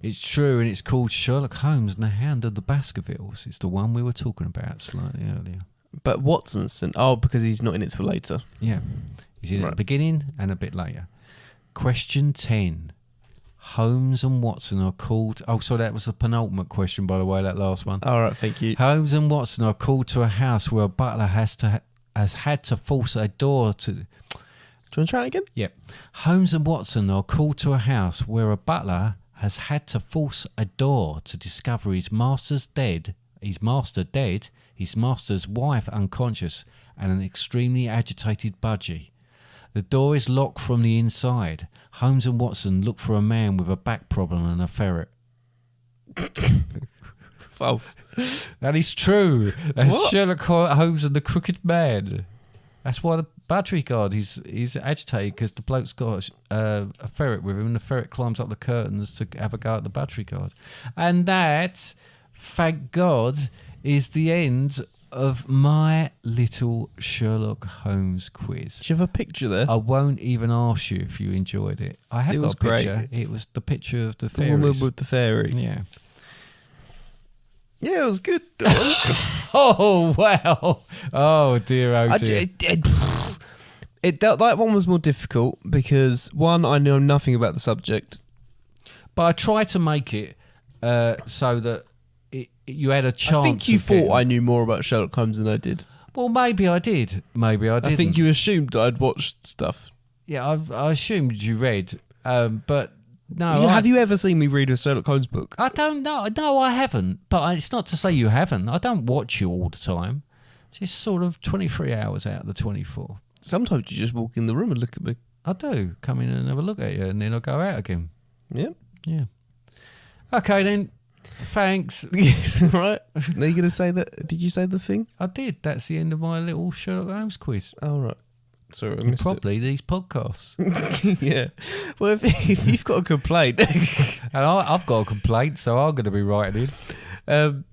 It's true, and it's called Sherlock Holmes and the Hound of the Baskervilles. It's the one we were talking about slightly earlier. But Watson's... because he's not in it for later. Yeah. He's in it at the beginning and a bit later. Question 10. Holmes and Watson are called... Oh, sorry, that was the penultimate question, by the way, that last one. All right, thank you. Holmes and Watson are called to a house where a butler has had to force a door to... Do you want to try it again? Yep. Holmes and Watson are called to a house where a butler has had to force a door to discover his master dead, his master's wife unconscious, and an extremely agitated budgie. The door is locked from the inside. Holmes and Watson look for a man with a back problem and a ferret. False. That is true. That's What? Sherlock Holmes and the Crooked Man. That's why the battery guard is agitated, because the bloke's got a ferret with him, and the ferret climbs up the curtains to have a go at the battery guard. And that, thank God, is the end of my little Sherlock Holmes quiz. Do you have a picture there? I won't even ask you if you enjoyed it. I have It got was a picture. great. It was the picture of the The woman fairies. with the fairy. Yeah. Yeah, it was good. Oh, wow. Oh, dear, oh, dear. That one was more difficult because, one, I know nothing about the subject. But I tried to make it so that you had a chance. I think you thought I knew more about Sherlock Holmes than I did. Well, maybe I did. Maybe I didn't. I think you assumed I'd watched stuff. Yeah, I assumed you read, but no. Have you ever seen me read a Sherlock Holmes book? I don't know. No, I haven't. But it's not to say you haven't. I don't watch you all the time. Just sort of 23 hours out of the 24. Sometimes you just walk in the room and look at me. I do. Come in and have a look at you, and then I'll go out again. Yeah. Yeah. Okay, then. Thanks. Yes, right. Are you going to say that? Did you say the thing? I did. That's the end of my little Sherlock Holmes quiz. Oh, right. Sorry, I missed Probably these podcasts. Yeah. Well, if you've got a complaint. And I've got a complaint, so I'm going to be writing in.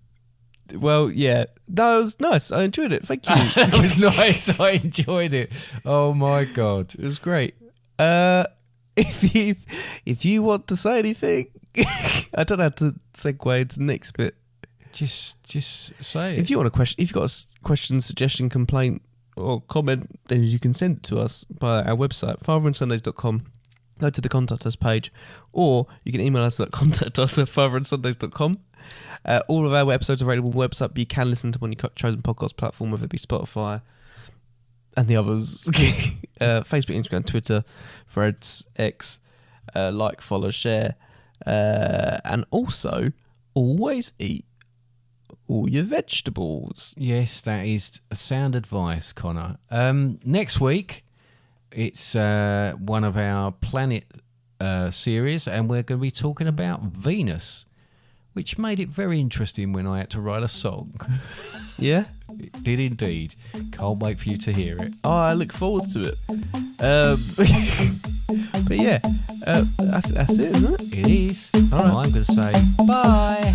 Well, yeah. No, it was nice. I enjoyed it. Thank you. It was nice. I enjoyed it. Oh, my God. It was great. If you want to say anything, I don't know how to segue into the next bit. Just say it. If you want a question, if you've got a question, suggestion, complaint, or comment, then you can send it to us by our website, fatherandsundays.com. Go to the contact us page, or you can email us at contact@fatherandsundays.com. All of our episodes are available on the website, but you can listen to them on your chosen podcast platform, whether it be Spotify and the others. Facebook, Instagram, Twitter, Threads, X, like, follow, share. And also, always eat all your vegetables. Yes, that is sound advice, Connor. Next week, it's one of our planet series, and we're going to be talking about Venus, which made it very interesting when I had to write a song. Yeah? It did indeed. Can't wait for you to hear it. Oh, I look forward to it. But yeah, that's it, isn't it? It is. All right. I'm going to say bye.